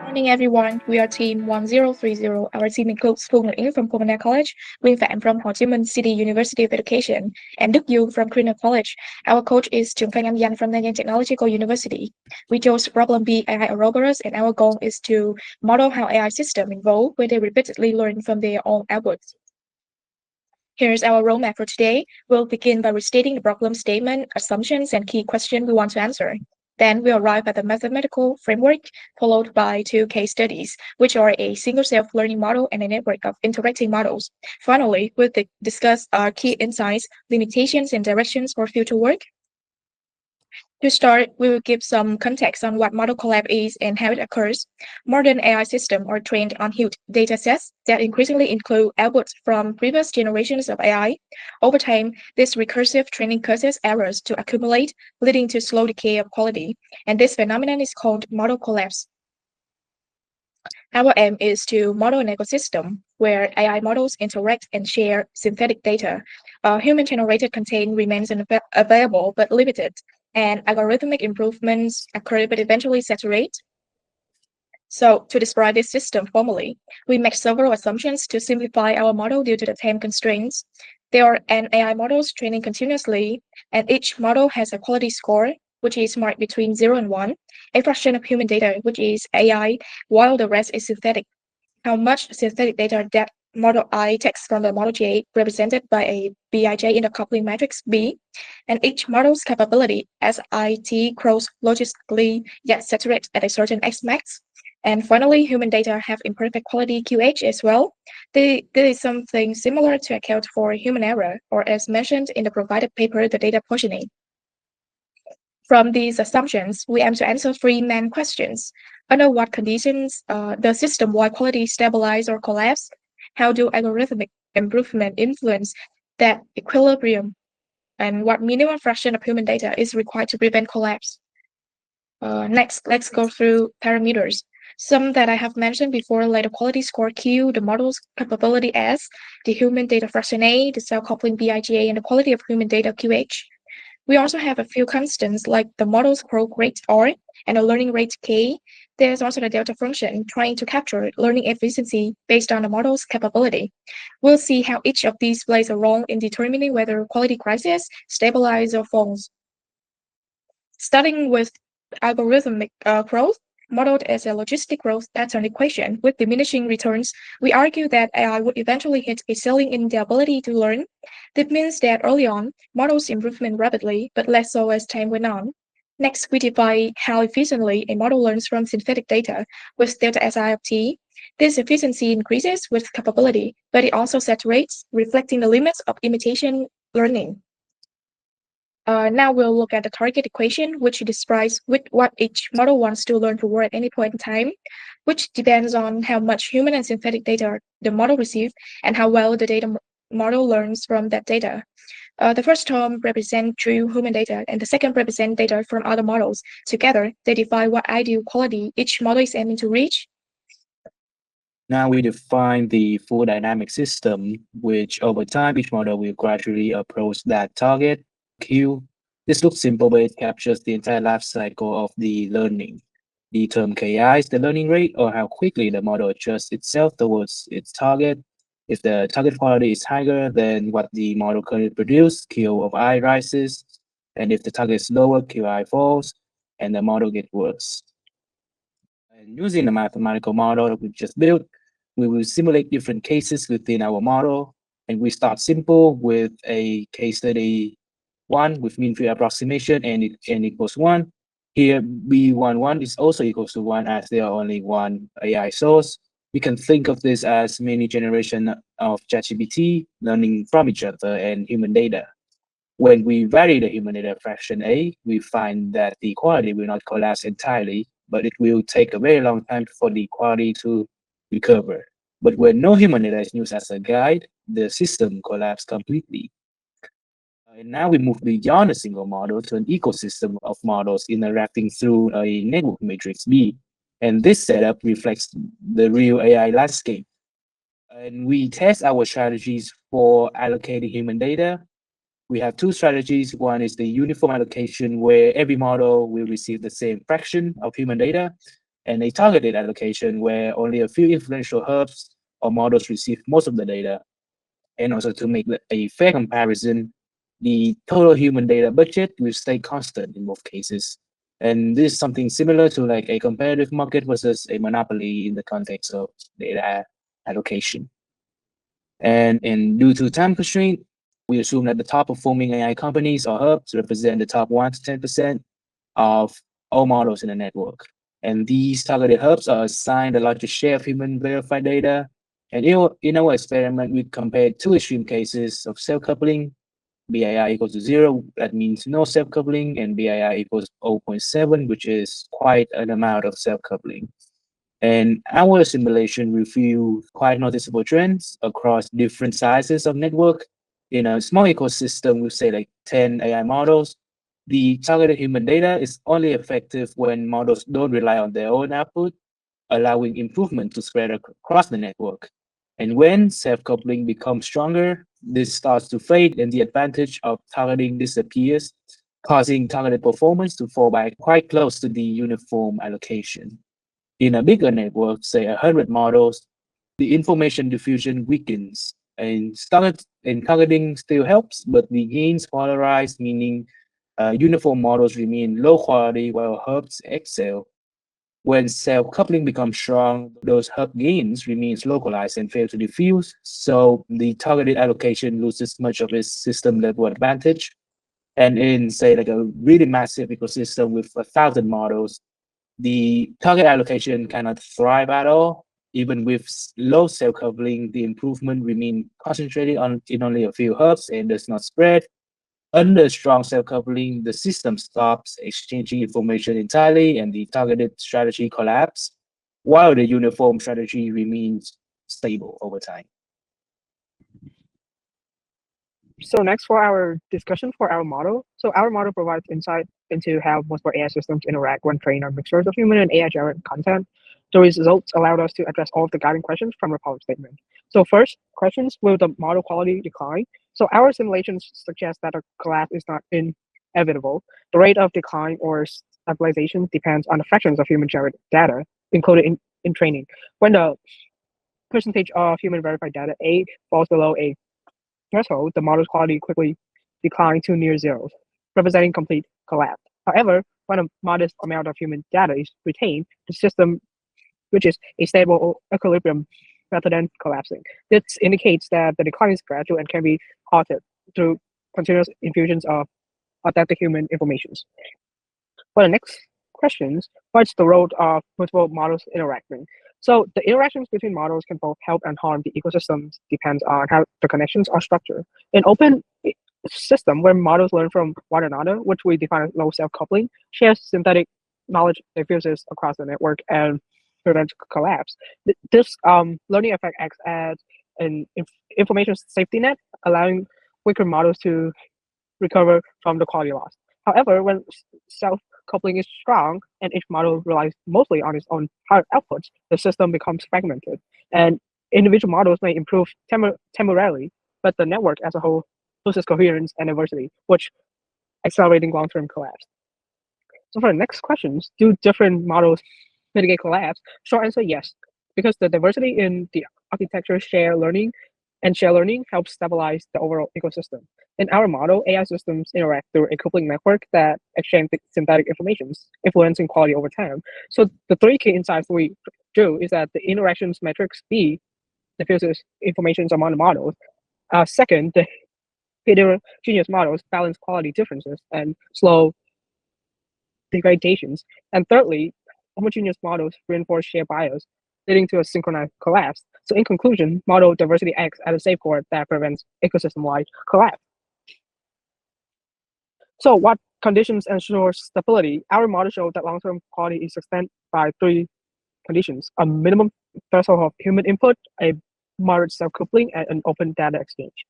Morning, everyone. We are Team 1030. Our team includes Phuong Nguyen from Pomona College, Pham from Ho Chi Minh City University of Education, and Duong from Grinnell College. Our coach is Danh from Nanyang Technological University. We chose problem B AI robots, and our goal is to model how AI systems evolve when they repeatedly learn from their own outputs. Here's our roadmap for today. We'll begin by restating the problem statement, assumptions, and key questions we want to answer. Then we arrive at the mathematical framework, followed by two case studies, which are a single self-learning model and a network of interacting models. Finally, we'll discuss our key insights, limitations, and directions for future work. To start, we will give some context on what model collapse is and how it occurs. Modern AI systems are trained on huge datasets that increasingly include outputs from previous generations of AI. Over time, this recursive training causes errors to accumulate, leading to slow decay of quality, and this phenomenon is called model collapse. Our aim is to model an ecosystem where AI models interact and share synthetic data. Human-generated content remains available but limited, and algorithmic improvements occur but eventually saturate. So, to describe this system formally, we make several assumptions to simplify our model due to the time constraints. There are n AI models training continuously, and each model has a quality score, which is marked between 0 and 1, a fraction of human data, which is AI, while the rest is synthetic. How much synthetic data that model I takes from the model J represented by a Bij intercoupling matrix B, and each model's capability as IT grows logically yet saturates at a certain X max. And finally, human data have imperfect quality QH as well. There is something similar to account for human error, or as mentioned in the provided paper, the data portioning. From these assumptions, we aim to answer three main questions. Under what conditions the system-wide quality stabilize or collapse? How do algorithmic improvement influence that equilibrium? And what minimum fraction of human data is required to prevent collapse? Next, let's go through parameters. Some that I have mentioned before, like the quality score Q, the model's capability S, the human data fraction A, the cell coupling Bija, and the quality of human data QH. We also have a few constants like the model's growth rate R and the learning rate K. There's also the delta function trying to capture learning efficiency based on the model's capability. We'll see how each of these plays a role in determining whether quality crisis stabilize or falls. Starting with algorithmic growth, modeled as a logistic growth pattern equation with diminishing returns, we argue that AI would eventually hit a ceiling in the ability to learn. That means that early on, models improvement rapidly, but less so as time went on. Next, we define how efficiently a model learns from synthetic data with delta SI of t. This efficiency increases with capability, but it also saturates, reflecting the limits of imitation learning. Now we'll look at the target equation, which describes what each model wants to learn toward at any point in time, which depends on how much human and synthetic data the model receives and how well the data model learns from that data. The first term represents true human data, and the second represents data from other models. Together, they define what ideal quality each model is aiming to reach. Now we define the full dynamic system, which over time each model will gradually approach that target Q. This looks simple, but it captures the entire life cycle of the learning. The term KI is the learning rate, or how quickly the model adjusts itself towards its target. If the target quality is higher than what the model currently produces, Q of I rises. And if the target is lower, QI falls, and the model gets worse. And using the mathematical model that we just built, we will simulate different cases within our model. And we start simple with a case study 1 with mean field approximation and n equals 1. Here, B11 is also equals to 1 as there are only one AI source. We can think of this as many generation of ChatGPT learning from each other and human data. When we vary the human data fraction A, we find that the quality will not collapse entirely, but it will take a very long time for the quality to recover. But when no human data is used as a guide, the system collapses completely. And now we move beyond a single model to an ecosystem of models interacting through a network matrix B. And this setup reflects the real AI landscape. And we test our strategies for allocating human data. We have two strategies. One is the uniform allocation, where every model will receive the same fraction of human data. and a targeted allocation where only a few influential hubs or models receive most of the data. And also to make a fair comparison, the total human data budget will stay constant in both cases. And this is something similar to like a competitive market versus a monopoly in the context of data allocation. And due to time constraint, we assume that the top performing AI companies or hubs represent the top 1 to 10% of all models in the network. And these targeted hubs are assigned the largest share of human verified data. And in our experiment, we compared two extreme cases of self-coupling, BIR equals to 0, that means no self-coupling, and BIR equals 0.7, which is quite an amount of self-coupling. And our simulation revealed quite noticeable trends across different sizes of network. In a small ecosystem with say like 10 AI models, the targeted human data is only effective when models don't rely on their own output, allowing improvement to spread across the network. And when self-coupling becomes stronger, this starts to fade and the advantage of targeting disappears, causing targeted performance to fall back quite close to the uniform allocation. In a bigger network, say 100 models, the information diffusion weakens and targeting still helps, but the gains polarize, meaning uniform models remain low quality while hubs excel. When self-coupling becomes strong, those hub gains remains localized and fail to diffuse, so the targeted allocation loses much of its system level advantage. And in say like a really massive ecosystem with 1,000 models, the target allocation cannot thrive at all. Even with low self-coupling, the improvement remain concentrated in only a few hubs and does not spread. Under strong self-coupling, the system stops exchanging information entirely and the targeted strategy collapses, while the uniform strategy remains stable over time. So next for our discussion for our model. So our model provides insight into how multiple AI systems interact when trained on mixtures of human and AI-generated content. The results allowed us to address all of the guiding questions from our problem statement. So first, questions, will the model quality decline? So our simulations suggest that a collapse is not inevitable. The rate of decline or stabilization depends on the fractions of human-generated data included in training. When the percentage of human verified data A falls below a threshold, the model's quality quickly declines to near zero, representing complete collapse. However, when a modest amount of human data is retained, the system reaches a stable equilibrium rather than collapsing. This indicates that the decline is gradual and can be halted through continuous infusions of authentic human informations. For the next questions, what's the role of multiple models interacting? So the interactions between models can both help and harm the ecosystems, depends on how the connections are structured. An open system where models learn from one another, which we define as low self-coupling, shares synthetic knowledge diffuses across the network and prevents collapse. This learning effect acts as an information safety net, allowing weaker models to recover from the quality loss. However, when self-coupling is strong and each model relies mostly on its own hard outputs, the system becomes fragmented. And individual models may improve temporarily, but the network as a whole loses coherence and diversity, which accelerating long-term collapse. So for the next questions, do different models mitigate collapse? Short answer, yes, because the diversity in the architecture share learning helps stabilize the overall ecosystem. In our model, AI systems interact through a coupling network that exchange synthetic informations, influencing quality over time. So the three key insights we drew is that the interactions matrix B diffuses information among the models. Second, the heterogeneous models balance quality differences and slow degradations. And thirdly, homogeneous models reinforce shared bias, leading to a synchronized collapse. So in conclusion, model diversity acts as a safeguard that prevents ecosystem-wide collapse. So what conditions ensure stability? Our model showed that long-term quality is sustained by three conditions: a minimum threshold of human input, a moderate self-coupling, and an open data exchange.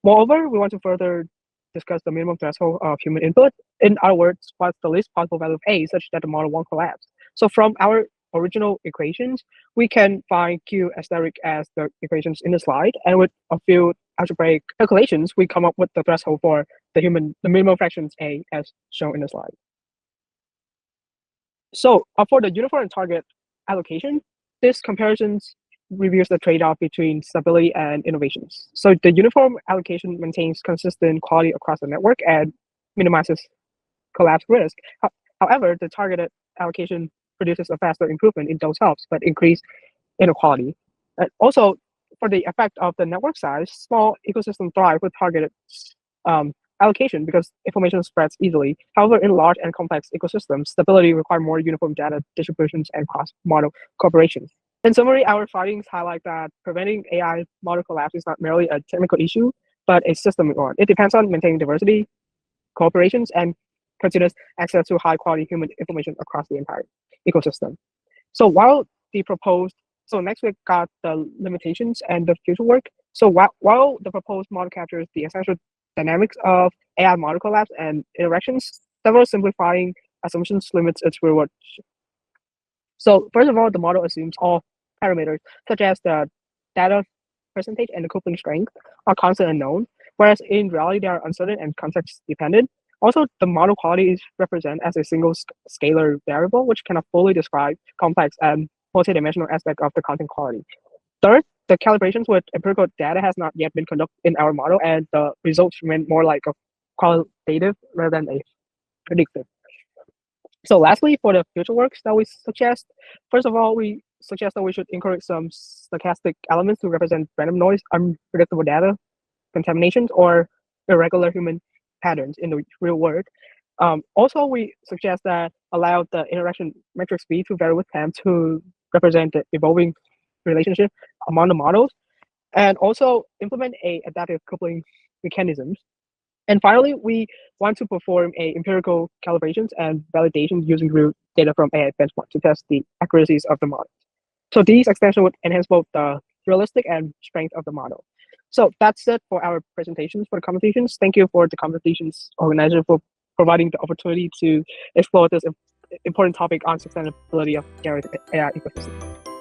Moreover, we want to further discuss the minimum threshold of human input. In other words, what's the least possible value of A such that the model won't collapse? So from our original equations, we can find Q asterisk as the equations in the slide, and with a few algebraic calculations, we come up with the threshold for the minimum fractions A as shown in the slide. So for the uniform target allocation, this comparison reveals the trade-off between stability and innovations. So the uniform allocation maintains consistent quality across the network and minimizes collapse risk. However, the targeted allocation produces a faster improvement in those helps, but increase inequality. Also, for the effect of the network size, small ecosystems thrive with targeted allocation because information spreads easily. However, in large and complex ecosystems, stability requires more uniform data distributions and cross-model cooperation. In summary, our findings highlight that preventing AI model collapse is not merely a technical issue, but a systemic one. It depends on maintaining diversity, cooperations, and continuous access to high-quality human information across the entire ecosystem. So next we got the limitations and the future work. So while the proposed model captures the essential dynamics of AI model collapse and interactions, several simplifying assumptions limits its reward. So first of all, the model assumes all parameters, such as the data percentage and the coupling strength, are constant and known, whereas in reality they are uncertain and context dependent. Also, the model quality is represented as a single scalar variable, which cannot fully describe complex and multidimensional aspect of the content quality. Third, the calibrations with empirical data has not yet been conducted in our model, and the results remain more like a qualitative rather than a predictive. So lastly, for the future works that we suggest, first of all, we suggest that we should encourage some stochastic elements to represent random noise, unpredictable data, contaminations, or irregular human patterns in the real world. Also, we suggest that allow the interaction matrix B to vary with Pham to represent the evolving relationship among the models, and also implement a adaptive coupling mechanisms. And finally, we want to perform a empirical calibrations and validation using real data from AI benchmark to test the accuracies of the model. So these extensions would enhance both the realistic and strength of the model. So that's it for our presentations for the competitions. Thank you for the competitions organizer for providing the opportunity to explore this important topic on sustainability of generative AI ecosystem.